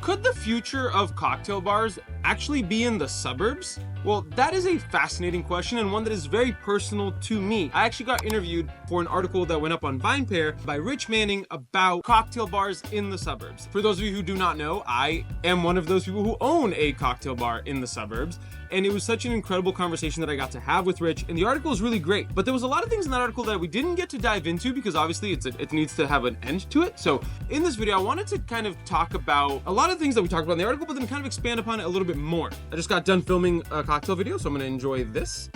Could the future of cocktail bars actually be in the suburbs? Well, that is a fascinating question and one that is very personal to me. I actually got interviewed for an article that went up on VinePair by Rich Manning about cocktail bars in the suburbs. For those of you who do not know, I am one of those people who own a cocktail bar in the suburbs. And it was such an incredible conversation that I got to have with Rich, and the article is really great. But there was a lot of things in that article that we didn't get to dive into because obviously it needs to have an end to it. So in this video, I wanted to kind of talk about a lot of things that we talked about in the article, but then kind of expand upon it a little bit more. I just got done filming a cocktail video, so I'm gonna enjoy this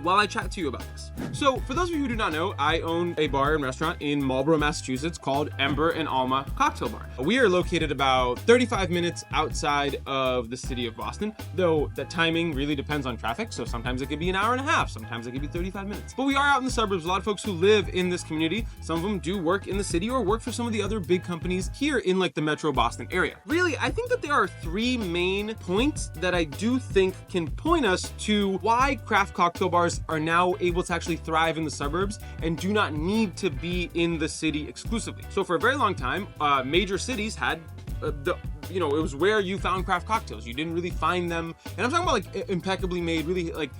while I chat to you about this. So for those of you who do not know, I own a bar and restaurant in Marlborough, Massachusetts called Ember and Alma Cocktail Bar. We are located about 35 minutes outside of the city of Boston, though the timing really depends on traffic. So sometimes it could be an hour and a half, sometimes it could be 35 minutes. But we are out in the suburbs. A lot of folks who live in this community, some of them do work in the city or work for some of the other big companies here in like the Metro Boston area. Really, I think that there are three main points that I do think can point us to why craft cocktail bars are now able to actually thrive in the suburbs and do not need to be in the city exclusively. So for a very long time, major cities had it was where you found craft cocktails. You didn't really find them, and I'm talking about like impeccably made, really like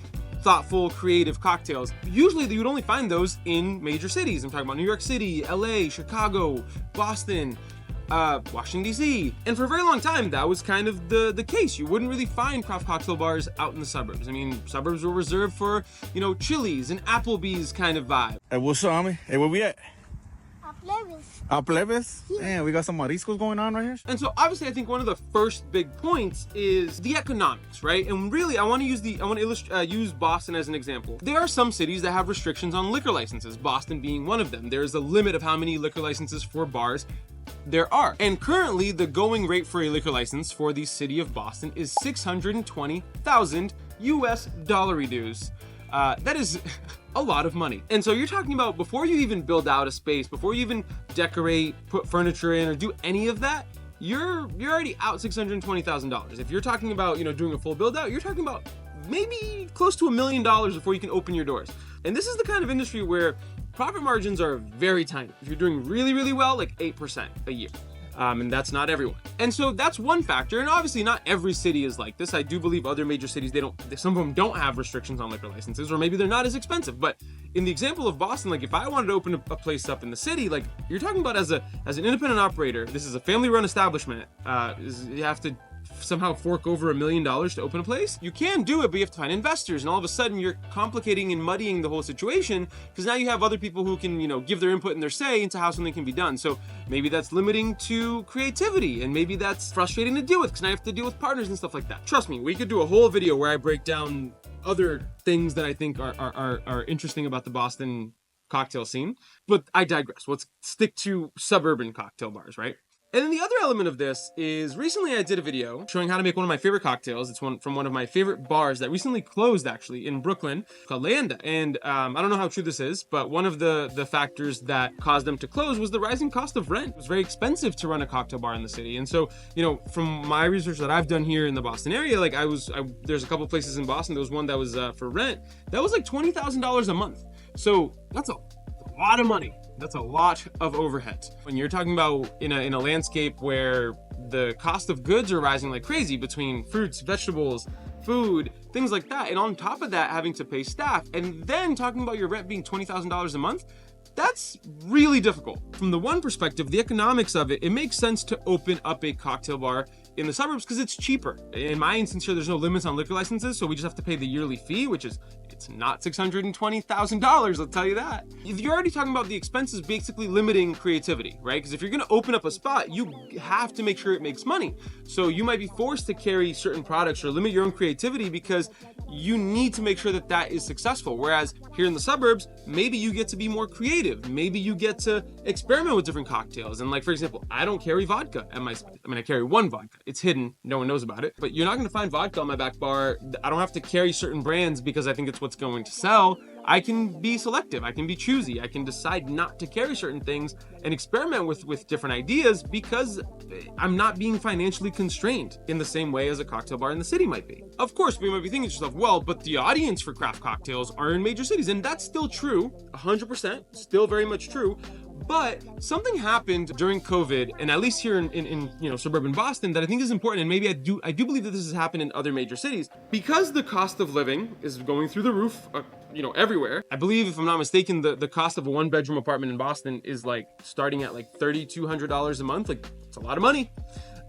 thoughtful, creative cocktails. Usually you would only find those in major cities. I'm talking about New York City, LA, Chicago, Boston, Washington DC. And for a very long time, that was kind of the case. You wouldn't really find craft cocktail bars out in the suburbs. I mean, suburbs were reserved for, Chili's and Applebee's kind of vibe. Hey, what's up, homie? Hey, where we at? A Plebes? Man, we got some mariscos going on right here. And so obviously I think one of the first big points is the economics, right? And really I want to use Boston as an example. There are some cities that have restrictions on liquor licenses, Boston being one of them. There's a limit of how many liquor licenses for bars there are. And currently the going rate for a liquor license for the city of Boston is $620,000 US dollar dues. That is a lot of money. And so you're talking about before you even build out a space, before you even decorate, put furniture in, or do any of that, you're already out $620,000. If you're talking about, doing a full build out, you're talking about maybe close to $1 million before you can open your doors. And this is the kind of industry where profit margins are very tiny. If you're doing really, really well, like 8% a year. And that's not everyone. And so that's one factor. And obviously not every city is like this. I do believe other major cities, some of them don't have restrictions on liquor licenses, or maybe they're not as expensive. But in the example of Boston, like if I wanted to open a place up in the city, like you're talking about as an independent operator, this is a family run establishment, you have to somehow fork over $1 million to open a place. You can do it, but you have to find investors, and all of a sudden you're complicating and muddying the whole situation because now you have other people who can, give their input and their say into how something can be done. So maybe that's limiting to creativity, and maybe that's frustrating to deal with because now you have to deal with partners and stuff like that. Trust me, we could do a whole video where I break down other things that I think are interesting about the Boston cocktail scene, but I digress. Let's stick to suburban cocktail bars, right? And then the other element of this is recently I did a video showing how to make one of my favorite cocktails. It's from one of my favorite bars that recently closed actually in Brooklyn called Leanda. And I don't know how true this is, but one of the factors that caused them to close was the rising cost of rent. It was very expensive to run a cocktail bar in the city. And so, from my research that I've done here in the Boston area, like there's a couple places in Boston. There was one that was for rent. That was like $20,000 a month. So that's a lot of money. That's a lot of overhead. When you're talking about in a landscape where the cost of goods are rising like crazy between fruits, vegetables, food, things like that, and on top of that, having to pay staff, and then talking about your rent being $20,000 a month, that's really difficult. From the one perspective, the economics of it makes sense to open up a cocktail bar in the suburbs because it's cheaper. In my instance here, there's no limits on liquor licenses, so we just have to pay the yearly fee, which is, it's not $620,000, I'll tell you that. If you're already talking about the expenses basically limiting creativity, right? Because if you're gonna open up a spot, you have to make sure it makes money. So you might be forced to carry certain products or limit your own creativity because you need to make sure that that is successful. Whereas here in the suburbs, maybe you get to be more creative. Maybe you get to experiment with different cocktails. And like, for example, I don't carry vodka at my space. I carry one vodka. It's hidden, no one knows about it, but you're not gonna find vodka on my back bar. I don't have to carry certain brands because I think it's what's going to sell. I can be selective, I can be choosy, I can decide not to carry certain things and experiment with different ideas because I'm not being financially constrained in the same way as a cocktail bar in the city might be. Of course, we might be thinking to yourself, well, but the audience for craft cocktails are in major cities, and that's still true, 100%, still very much true. But something happened during COVID, and at least here in suburban Boston, that I think is important, and maybe I do believe that this has happened in other major cities, because the cost of living is going through the roof, everywhere. I believe, if I'm not mistaken, the cost of a 1-bedroom apartment in Boston is like starting at like $3,200 a month. Like, it's a lot of money.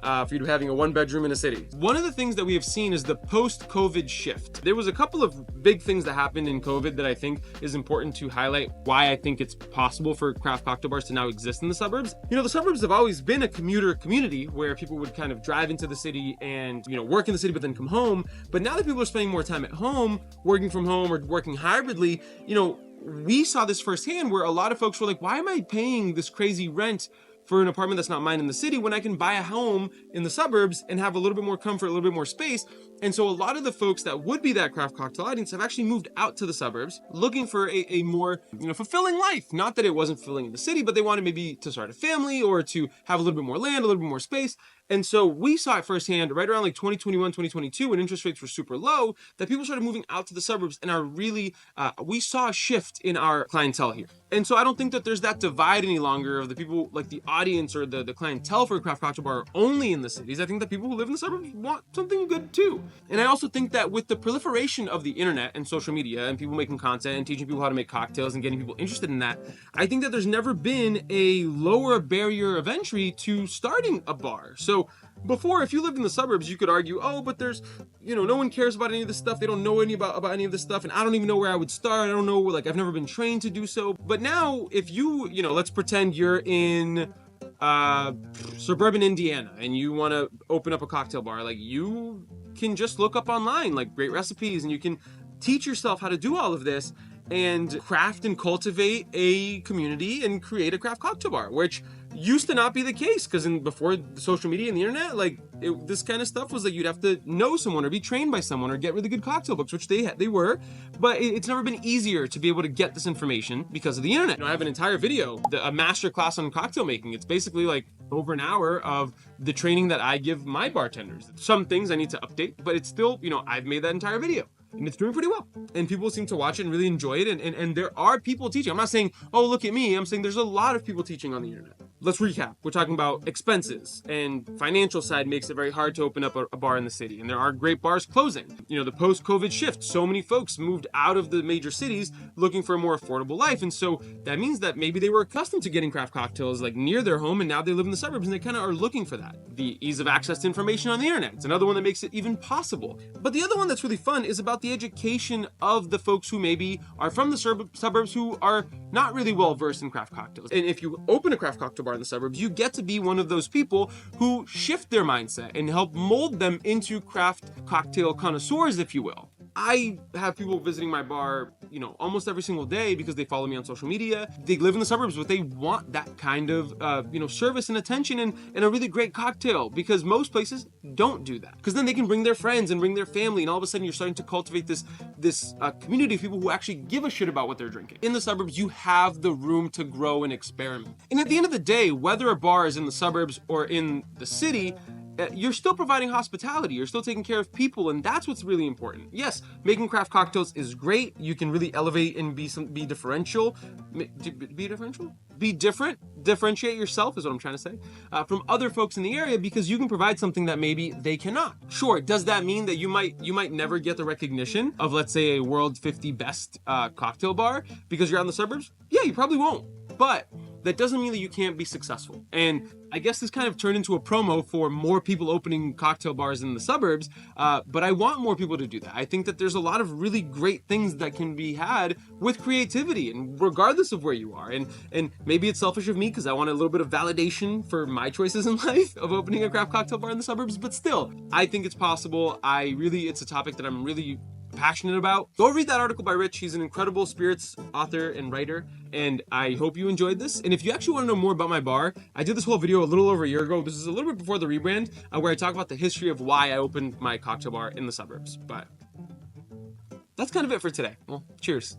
For you to be having a 1-bedroom in a city. One of the things that we have seen is the post-COVID shift. There was a couple of big things that happened in COVID that I think is important to highlight why I think it's possible for craft cocktail bars to now exist in the suburbs. The suburbs have always been a commuter community where people would kind of drive into the city and, work in the city but then come home. But now that people are spending more time at home, working from home or working hybridly, we saw this firsthand where a lot of folks were like, why am I paying this crazy rent for an apartment that's not mine in the city when I can buy a home in the suburbs and have a little bit more comfort, a little bit more space? And so a lot of the folks that would be that craft cocktail audience have actually moved out to the suburbs looking for a more, fulfilling life. Not that it wasn't fulfilling in the city, but they wanted maybe to start a family or to have a little bit more land, a little bit more space. And so we saw it firsthand right around like 2021, 2022, when interest rates were super low, that people started moving out to the suburbs and are really, we saw a shift in our clientele here. And so I don't think that there's that divide any longer of the people, like the audience or the clientele for a craft cocktail bar only in the cities. I think that people who live in the suburbs want something good too. And I also think that with the proliferation of the internet and social media and people making content and teaching people how to make cocktails and getting people interested in that, I think that there's never been a lower barrier of entry to starting a bar. So before, if you lived in the suburbs, you could argue, oh, but there's, no one cares about any of this stuff. They don't know about any of this stuff. And I don't even know where I would start. I don't know, like, I've never been trained to do so. But now, if you, let's pretend you're in suburban Indiana and you want to open up a cocktail bar, like, you can just look up online, like, great recipes, and you can teach yourself how to do all of this and craft and cultivate a community and create a craft cocktail bar, which used to not be the case, because before social media and the internet, this kind of stuff was like you'd have to know someone or be trained by someone or get really good cocktail books, which they were, but it's never been easier to be able to get this information because of the internet. I have an entire video, a master class on cocktail making. It's basically like over an hour of the training that I give my bartenders. Some things I need to update, but it's still, I've made that entire video. And it's doing pretty well. And people seem to watch it and really enjoy it. And there are people teaching. I'm not saying, oh, look at me. I'm saying there's a lot of people teaching on the internet. Let's recap. We're talking about expenses, and financial side makes it very hard to open up a bar in the city. And there are great bars closing. The post-COVID shift, so many folks moved out of the major cities looking for a more affordable life. And so that means that maybe they were accustomed to getting craft cocktails like near their home, and now they live in the suburbs and they kind of are looking for that. The ease of access to information on the internet. It's another one that makes it even possible. But the other one that's really fun is about the education of the folks who maybe are from the suburbs who are not really well versed in craft cocktails. And if you open a craft cocktail bar in the suburbs, you get to be one of those people who shift their mindset and help mold them into craft cocktail connoisseurs, if you will. I have people visiting my bar, almost every single day because they follow me on social media. They live in the suburbs, but they want that kind of, service and attention and a really great cocktail, because most places don't do that. Because then they can bring their friends and bring their family, and all of a sudden you're starting to cultivate this community of people who actually give a shit about what they're drinking. In the suburbs, you have the room to grow and experiment. And at the end of the day, whether a bar is in the suburbs or in the city, you're still providing hospitality, you're still taking care of people, and that's what's really important. Yes, making craft cocktails is great. You can really elevate and be differential. Be different. Differentiate yourself is what I'm trying to say from other folks in the area, because you can provide something that maybe they cannot. Sure, does that mean that you might never get the recognition of, let's say, a world 50 best cocktail bar because you're out in the suburbs? Yeah, you probably won't. But that doesn't mean that you can't be successful. And I guess this kind of turned into a promo for more people opening cocktail bars in the suburbs, but I want more people to do that. I think that there's a lot of really great things that can be had with creativity, and regardless of where you are. And maybe it's selfish of me because I want a little bit of validation for my choices in life of opening a craft cocktail bar in the suburbs, but still, I think it's possible. It's a topic that I'm really passionate about. Go read that article by Rich. He's an incredible spirits author and writer, and I hope you enjoyed this. And if you actually want to know more about my bar, I did this whole video a little over a year ago. This is a little bit before the rebrand, where I talk about the history of why I opened my cocktail bar in the suburbs. But that's kind of it for today. Well, cheers.